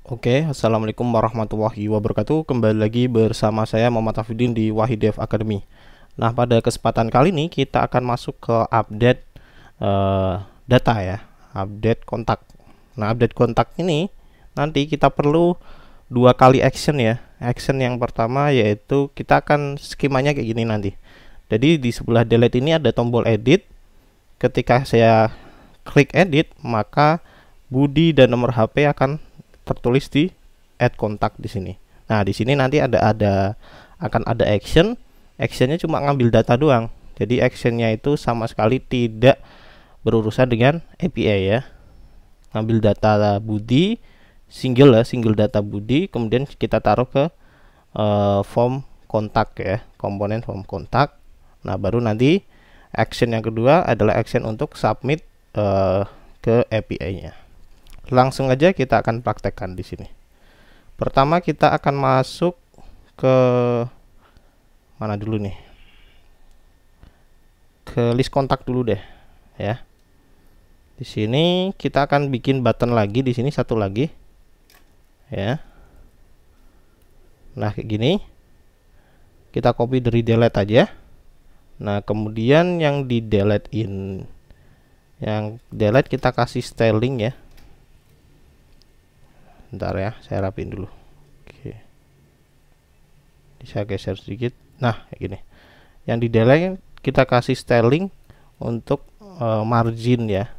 Oke, assalamualaikum warahmatullahi wabarakatuh. Kembali lagi bersama saya Muhammad Hafidin di Wahid Dev Academy. Nah, pada kesempatan kali ini kita akan masuk ke update eh, data ya, update kontak. Nah, update kontak ini nanti kita perlu dua kali action ya. Action yang pertama yaitu kita akan skemanya kayak gini nanti. Jadi di sebelah delete ini ada tombol edit. Ketika saya klik edit, maka Budi dan nomor HP akan tertulis di add kontak di sini. Nah, di sini nanti akan ada action. Actionnya cuma ngambil data doang. Jadi actionnya itu sama sekali tidak berurusan dengan API ya. Ngambil data Budi, single data Budi, kemudian kita taruh ke form kontak ya, komponen form kontak. Nah, baru nanti action yang kedua adalah action untuk submit ke API-nya. Langsung aja kita akan praktekkan di sini. Pertama kita akan masuk ke mana dulu nih? Ke list kontak dulu deh, ya. Di sini kita akan bikin button lagi di sini satu lagi, ya. Nah kayak gini. Kita copy dari delete aja. Nah kemudian yang di delete kita kasih styling ya. Bentar ya, saya rapiin dulu. Oke. Bisa geser sedikit. Nah, kayak gini. Yang di delete kita kasih styling untuk margin ya.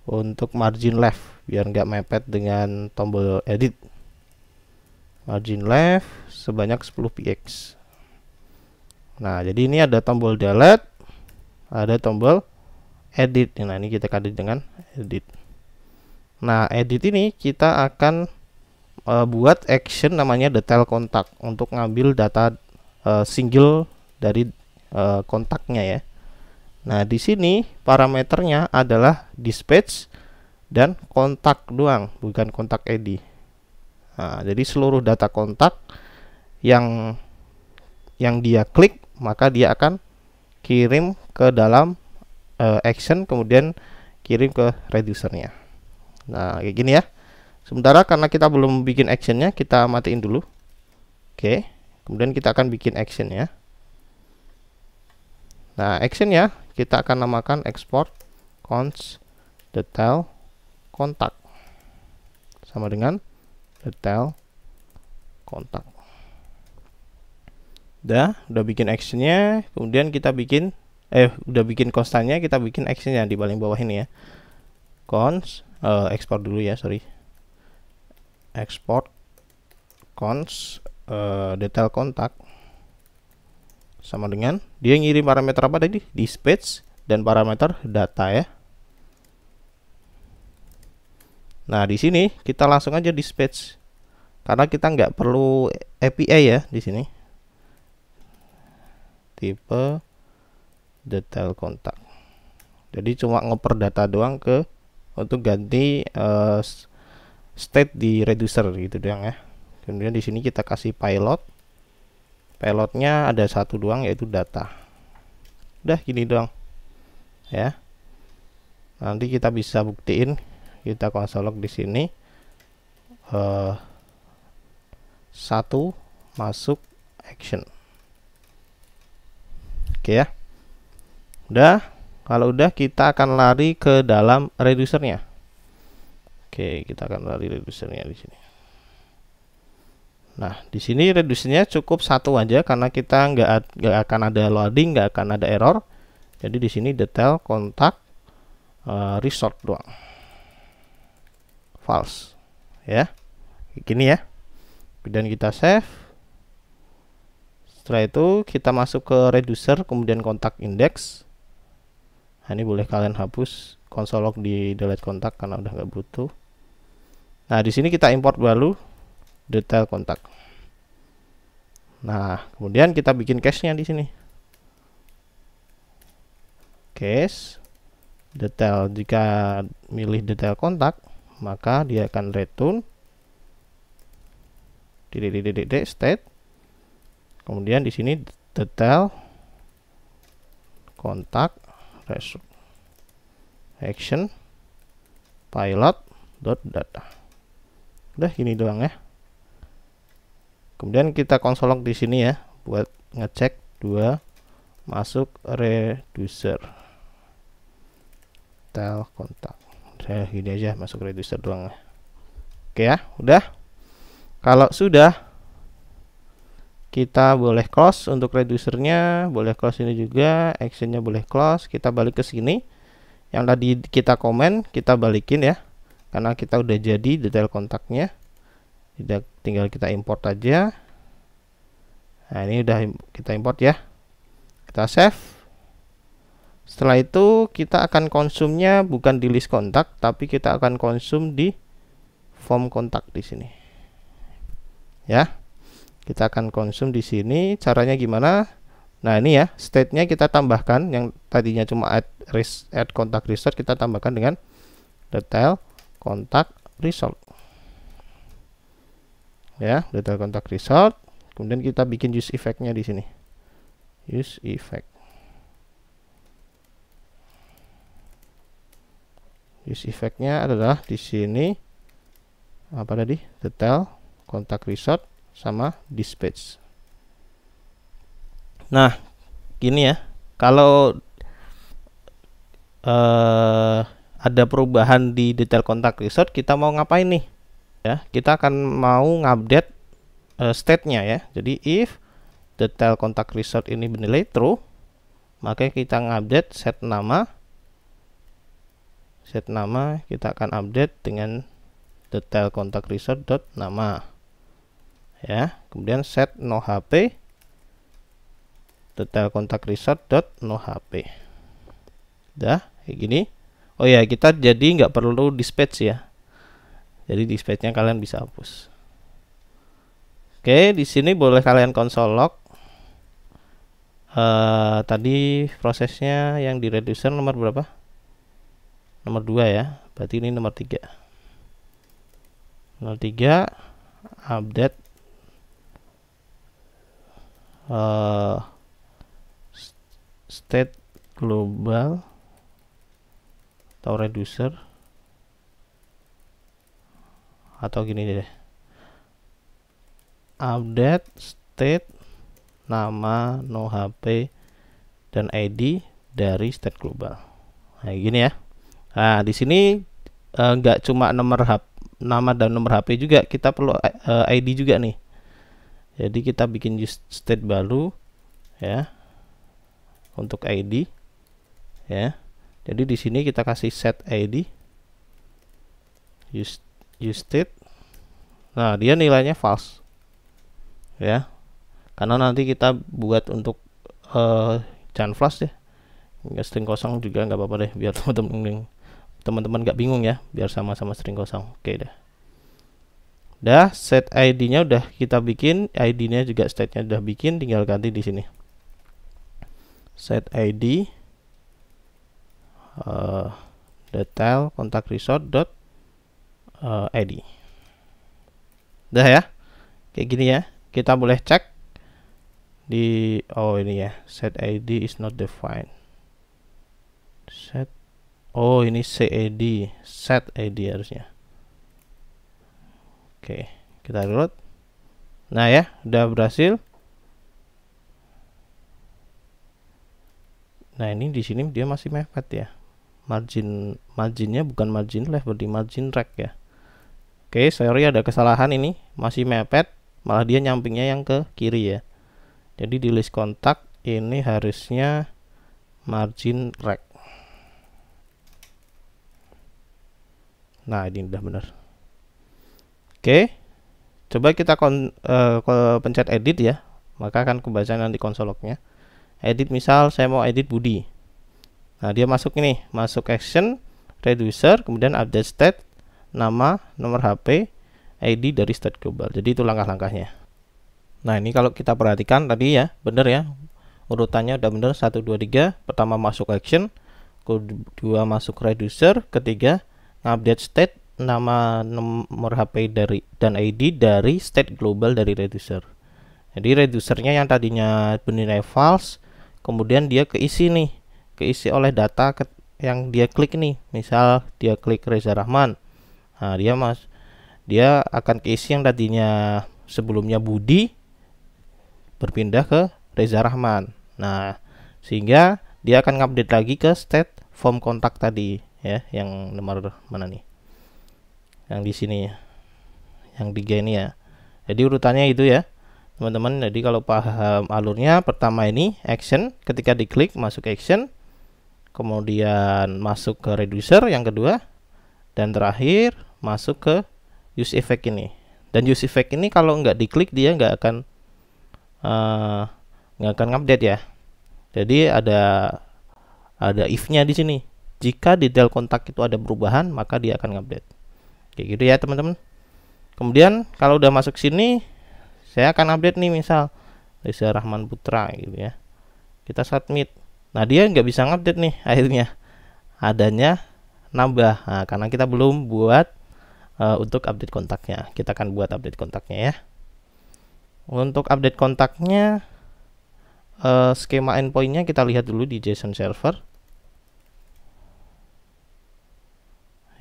Untuk margin left biar nggak mepet dengan tombol edit. Margin left sebanyak 10 px. Nah, jadi ini ada tombol delete, ada tombol edit. Nah, ini kita kasih dengan edit. Nah, edit ini kita akan buat action namanya detail kontak untuk ngambil data single dari kontaknya ya. Nah, di sini parameternya adalah dispatch dan kontak doang, bukan kontak ID. Nah, jadi seluruh data kontak yang dia klik, maka dia akan kirim ke dalam action, kemudian kirim ke reducernya. Nah, kayak gini ya. Sementara karena kita belum bikin actionnya, kita matiin dulu. Oke, kemudian kita akan bikin action ya. Nah, actionnya kita akan namakan export cons detail kontak sama dengan detail kontak. Udah bikin actionnya, kemudian kita bikin udah bikin konstannya, kita bikin actionnya di paling bawah ini ya. Cons export dulu ya, sorry. Export cons detail kontak sama dengan dia ngirim parameter apa tadi? Dispatch dan parameter data ya. Nah, di sini kita langsung aja dispatch karena kita nggak perlu API ya di sini. Tipe detail kontak. Jadi cuma ngoper data doang ke untuk ganti state di reducer gitu doang ya. Kemudian di sini kita kasih pilot. Pilotnya ada satu doang yaitu data. Udah gini doang. Ya. Nanti kita bisa buktiin, kita konsol log di sini. Satu masuk action. Oke ya. Udah. Kalau udah kita akan lari ke dalam reducernya. Oke, kita akan lari reducernya di sini. Nah, di sini reducernya cukup satu aja karena kita nggak akan ada loading, nggak akan ada error. Jadi di sini detail kontak resort doang. False. Ya. Gini ya. Dan kita save. Setelah itu kita masuk ke reducer, kemudian kontak index. Nah, ini boleh kalian hapus console log di delete kontak karena udah nggak butuh. Nah, di sini kita import baru detail kontak. Nah, kemudian kita bikin cache-nya di sini. Cache detail, jika milih detail kontak, maka dia akan return state. Kemudian di sini detail kontak result action pilot dot data. Udah gini doang ya. Kemudian kita konsol log di sini ya buat ngecek 2 masuk reducer tel kontak. Udah gini aja, masuk reducer doang ya. Oke ya, udah. Kalau sudah, kita boleh close untuk reducernya, boleh close ini juga, actionnya boleh close. Kita balik ke sini. Yang tadi kita komen, kita balikin ya, karena kita udah jadi detail kontaknya. Tinggal kita import aja. Nah, ini udah kita import ya. Kita save. Setelah itu kita akan konsumnya bukan di list kontak, tapi kita akan konsum di form kontak di sini. Ya. Kita akan konsum di sini. Caranya gimana? Nah, ini ya, state-nya kita tambahkan yang tadinya cuma add contact result, kita tambahkan dengan detail contact result. Ya, detail contact result. Kemudian kita bikin use effect-nya di sini. Use effect. Use effect-nya adalah di sini apa tadi? Detail contact result sama dispatch. Nah, gini ya, kalau ada perubahan di detail kontak result, kita mau ngapain nih? Ya, kita akan mau ngupdate state-nya ya. Jadi if detail kontak result ini bernilai true, maka kita ngupdate set nama. Set nama kita akan update dengan detail kontak result dot nama. Ya, kemudian set no HP detail kontak result dot no HP. Udah kayak gini. Oh ya, kita jadi nggak perlu dispatch ya. Jadi dispatchnya kalian bisa hapus. Oke, di sini boleh kalian konsol log. Tadi prosesnya yang di reducer nomor berapa? Nomor 2 ya. Berarti ini nomor 3. Nomor 3 update state global atau reducer, atau gini deh, update state nama no HP dan ID dari state global. Nah, gini ya. Nah, di sini nggak cuma nama dan nomor HP juga, kita perlu ID juga nih. Jadi kita bikin use state baru ya untuk ID ya. Jadi di sini kita kasih set ID use state. Nah, dia nilainya false ya, karena nanti kita buat untuk jangan flash ya, nggak string kosong juga nggak apa-apa deh, biar teman-teman nggak bingung ya, biar sama-sama string kosong. Oke deh. Udah, set ID-nya udah kita bikin, ID-nya juga state-nya udah bikin, tinggal ganti di sini. Set ID detail contact result dot ID. Udah ya, kayak gini ya. Kita boleh cek di ini ya, set ID is not defined. Set, ini CID, set ID harusnya. Oke, kita reload. Nah ya, udah berhasil. Nah, ini di sini dia masih mepet ya. Marginnya bukan margin left, berarti margin right ya. Oke, sorry ada kesalahan, ini masih mepet, malah dia nyampingnya yang ke kiri ya. Jadi di list kontak ini harusnya margin right. Nah, ini udah benar. Oke, coba kita pencet edit ya, maka akan kebaca nanti konsol lognya. Edit, misal saya mau edit Budi. Nah, dia masuk ini, masuk action, reducer, kemudian update state, nama, nomor HP, ID dari state global. Jadi itu langkah-langkahnya. Nah, ini kalau kita perhatikan tadi ya, bener ya, urutannya udah bener, 1, 2, 3. Pertama masuk action, kedua masuk reducer, ketiga update state, nama, nomor HP dari dan ID dari state global dari reducer. Jadi reducernya yang tadinya bernilai false, kemudian dia keisi oleh data yang dia klik nih. Misal dia klik Reza Rahman, nah dia akan keisi yang tadinya sebelumnya Budi berpindah ke Reza Rahman. Nah, sehingga dia akan ngupdate lagi ke state form kontak tadi ya, yang nomor mana nih? Yang di sini ya. Yang 3 ini ya. Jadi urutannya itu ya, teman-teman. Jadi kalau paham alurnya, pertama ini action, ketika diklik masuk action, kemudian masuk ke reducer yang kedua, dan terakhir masuk ke use effect ini. Dan use effect ini kalau nggak diklik dia nggak akan update ya. Jadi ada if-nya di sini. Jika detail kontak itu ada perubahan, maka dia akan update. Kayak gitu ya teman-teman. Kemudian kalau udah masuk sini, saya akan update nih, misal Reza Rahman Putra gitu ya. Kita submit. Nah, dia nggak bisa ngupdate nih akhirnya. Adanya nambah. Nah, karena kita belum buat untuk update kontaknya. Kita akan buat update kontaknya ya. Untuk update kontaknya, skema endpointnya kita lihat dulu di JSON server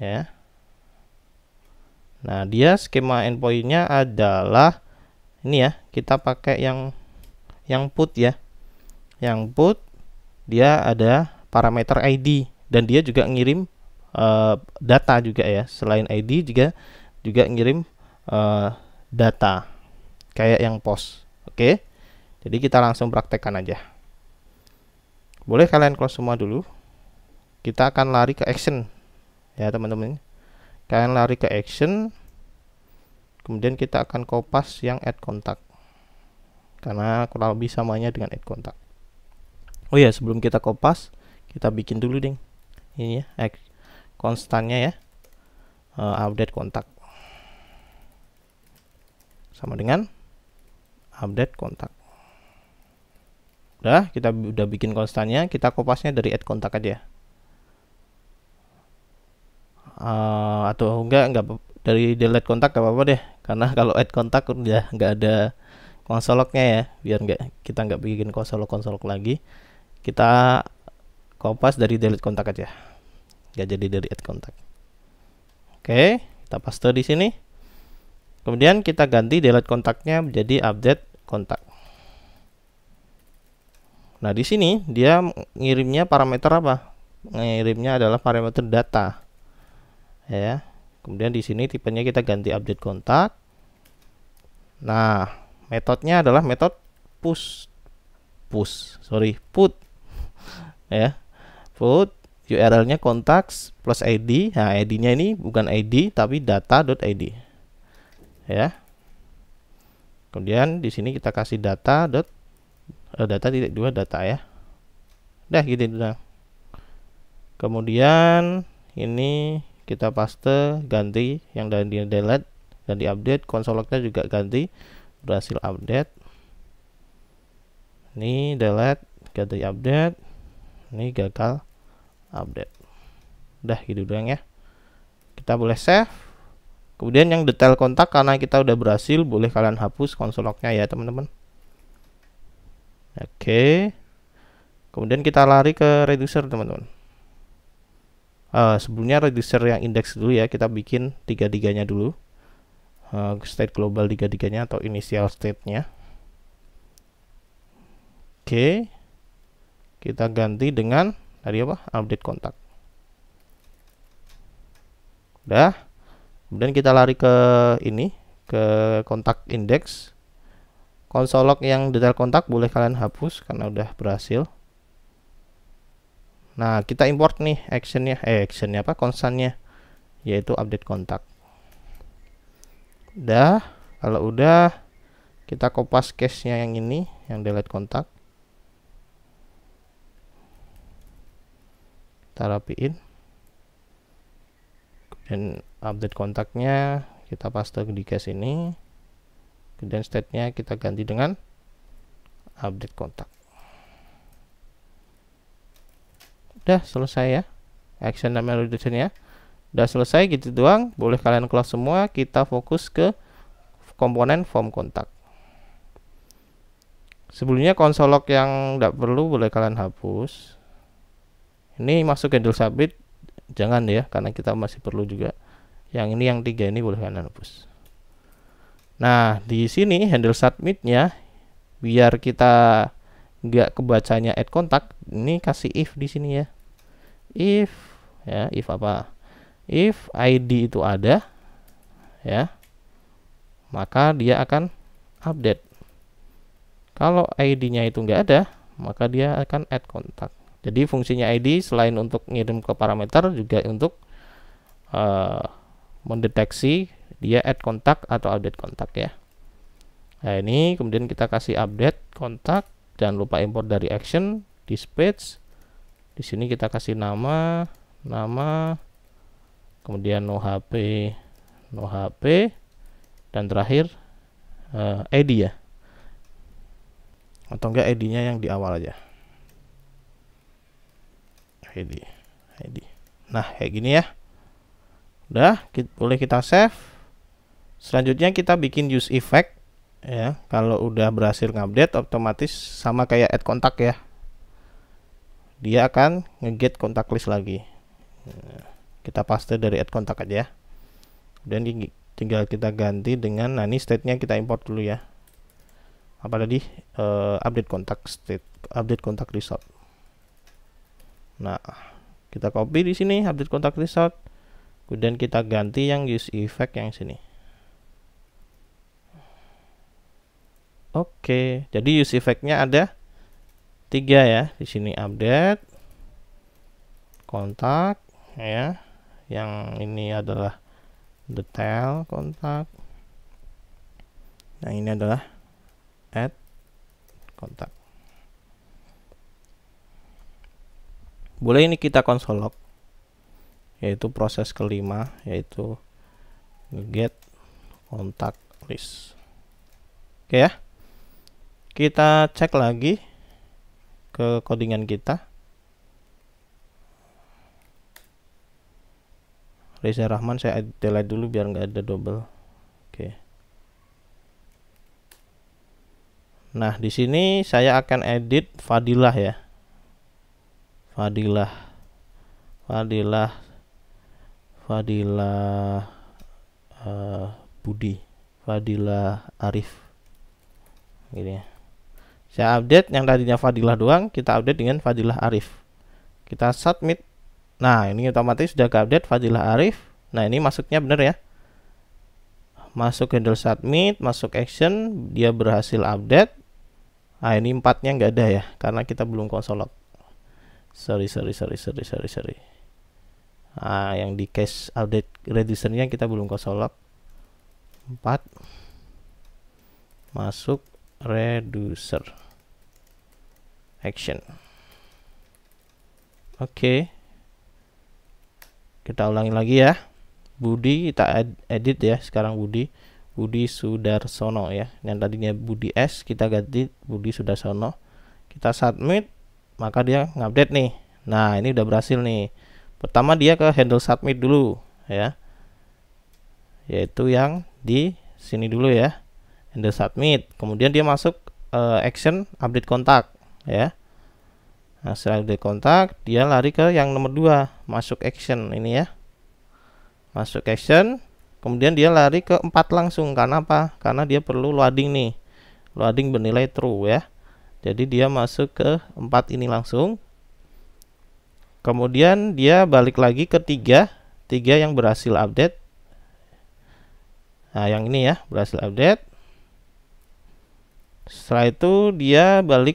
ya. Nah, dia skema endpointnya adalah ini ya, kita pakai yang put ya. Yang put dia ada parameter ID, dan dia juga ngirim data juga ya. Selain ID juga ngirim data kayak yang post. Oke. Jadi kita langsung praktekkan aja. Boleh kalian close semua dulu. Kita akan lari ke action ya teman-teman. Kalian lari ke action, kemudian kita akan kopas yang add kontak, karena kurang lebih samanya dengan add kontak. Oh ya, sebelum kita kopas, kita bikin dulu ding ini ya, konstannya ya, update kontak sama dengan update kontak. Kita udah bikin konstannya, kita kopasnya dari add kontak aja. Atau enggak dari delete kontak gak apa-apa deh, karena kalau add kontak udah nggak ada konsoloknya ya, biar kita nggak bikin konsolok lagi. Kita kopas dari delete kontak aja, nggak jadi dari add kontak. Oke, kita paste di sini. Kemudian kita ganti delete kontaknya menjadi update kontak. Nah, di sini dia ngirimnya parameter apa? Ngirimnya adalah parameter data ya. Kemudian di sini tipenya kita ganti update kontak. Nah, metodenya adalah metode put ya. Put URL-nya contacts plus ID. Nah, ID-nya ini bukan ID tapi data.id ya. Kemudian di sini kita kasih data titik 2 data ya. Udah gitu doang. Kemudian ini kita paste, ganti yang dari delete, ganti update, konsoloknya juga ganti, berhasil update. Ini delete, ganti update, ini gagal update. Udah gitu doang ya. Kita boleh save. Kemudian yang detail kontak, karena kita udah berhasil, boleh kalian hapus konsoloknya ya teman-teman. Oke. Kemudian kita lari ke reducer teman-teman. Sebelumnya reducer yang index dulu ya, kita bikin 3-3-nya dulu. State global 3-3-nya atau initial state-nya. Oke. Kita ganti dengan tadi apa? Update kontak. Udah. Kemudian kita lari ke ini, ke kontak index. Konsolok yang detail kontak boleh kalian hapus karena udah berhasil. Nah, kita import nih actionnya apa, konstannya, yaitu update kontak. Udah, kalau udah kita kopas case-nya yang ini, yang delete kontak. Kita rapiin. Dan update kontaknya kita paste di case ini. Kemudian state-nya kita ganti dengan update kontak. Udah selesai ya, action dan reduction-nya udah selesai gitu doang. Boleh kalian close semua, kita fokus ke komponen form kontak. Sebelumnya konsolok yang tidak perlu boleh kalian hapus. Ini masuk handle submit jangan ya, karena kita masih perlu juga Yang ini yang 3 ini boleh kalian hapus. Nah, di sini handle submitnya, biar kita nggak kebacanya add kontak, ini kasih if di sini ya. If ya, if apa? If ID itu ada ya, maka dia akan update. Kalau ID-nya itu nggak ada, maka dia akan add kontak. Jadi fungsinya ID selain untuk ngirim ke parameter, juga untuk mendeteksi dia add kontak atau update kontak ya. Nah, ini kemudian kita kasih update kontak. Jangan lupa import dari action dispatch. Di sini kita kasih nama, kemudian no HP, dan terakhir ID ya. Atau enggak ID-nya yang di awal aja. ID. Nah, kayak gini ya. Udah, boleh kita save. Selanjutnya kita bikin use effect ya. Kalau udah berhasil ngupdate, otomatis sama kayak add kontak ya. Dia akan nge-get kontak list lagi. Kita paste dari add kontak aja ya. Dan tinggal kita ganti dengan, nah ini state-nya kita import dulu ya. Apa tadi? Update kontak state, update kontak result. Nah, kita copy di sini update kontak result. Kemudian kita ganti yang use effect yang sini. Oke, jadi use effect-nya ada 3 ya. Di sini update kontak ya. Yang ini adalah detail kontak. Nah, ini adalah add kontak. Boleh ini kita console log, yaitu proses kelima, yaitu get kontak list. Oke ya, kita cek lagi ke codingan kita. Reza Rahman saya delete dulu biar nggak ada double. Oke. Nah, di sini saya akan edit Fadilah ya. Fadilah Budi, Fadilah Arif. Gini ya. Saya update yang tadinya Fadilah doang, kita update dengan Fadilah Arif. Kita submit. Nah, ini otomatis sudah ke-update Fadilah Arif. Nah, ini masuknya benar ya. Masuk handle submit, masuk action, dia berhasil update. Nah, ini 4-nya nggak ada ya, karena kita belum console log. Sorry. Nah, yang di case update reducernya kita belum console log. 4 masuk reducer action. Oke. Kita ulangi lagi ya. Budi kita edit ya, sekarang Budi Sudarsono ya. Yang tadinya Budi S kita ganti Budi Sudarsono. Kita submit, maka dia ngupdate nih. Nah, ini udah berhasil nih. Pertama dia ke handle submit dulu ya, yaitu yang di sini dulu ya, handle submit. Kemudian dia masuk action update kontak ya. Nah, setelah update kontak dia lari ke yang nomor 2, masuk action ini ya, masuk action. Kemudian dia lari ke 4 langsung. Karena apa? Karena dia perlu loading nih, loading bernilai true ya. Jadi dia masuk ke 4 ini langsung. Kemudian dia balik lagi ke 3 yang berhasil update. Nah, yang ini ya, berhasil update. Setelah itu dia lari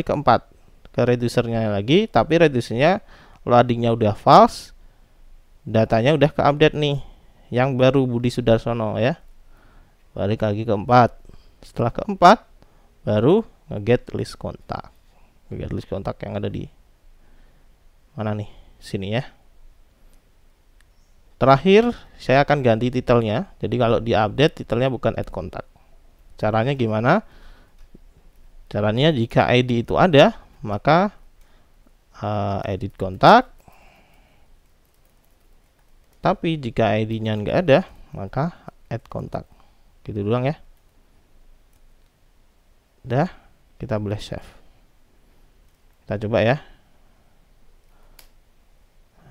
ke 4, ke reducernya lagi, tapi reducernya loadingnya udah false, datanya udah ke update nih, yang baru Budi Sudarsono ya. Balik lagi ke 4. Setelah ke 4 baru nge-get list kontak. Nge-get list kontak yang ada di mana nih? Sini ya. Terakhir saya akan ganti titelnya. Jadi kalau di update titelnya bukan add kontak. Caranya gimana? Caranya jika ID itu ada, maka edit kontak. Tapi jika ID-nya nggak ada, maka add kontak. Gitu doang ya. Udah, kita boleh save. Kita coba ya.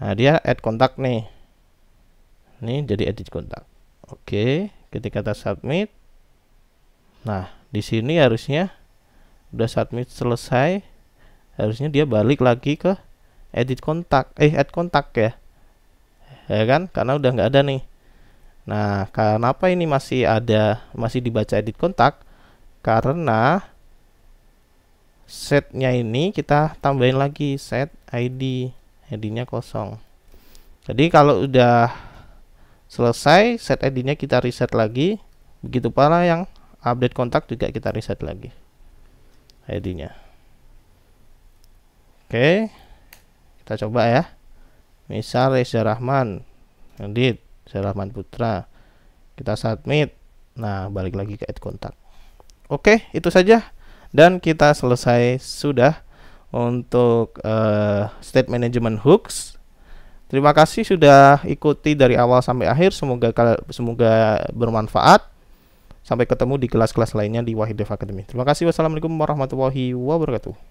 Nah, dia add kontak nih. Ini jadi edit kontak. Oke, ketika kita submit, nah di sini harusnya udah submit selesai, harusnya dia balik lagi ke edit kontak, add kontak ya kan, karena udah nggak ada nih. Nah, kenapa ini masih dibaca edit kontak? Karena setnya ini kita tambahin lagi set ID-nya kosong. Jadi kalau udah selesai set ID-nya kita reset lagi, begitu pula yang update kontak juga kita reset lagi ID-nya. Oke, kita coba ya. Misal Reza Rahman, edit Reza Rahman Putra, kita submit. Nah, balik lagi ke add kontak. Oke, itu saja dan kita selesai sudah untuk state management hooks. Terima kasih sudah ikuti dari awal sampai akhir. Semoga bermanfaat. Sampai ketemu di kelas-kelas lainnya di Wahid Dev Academy. Terima kasih. Wassalamualaikum warahmatullahi wabarakatuh.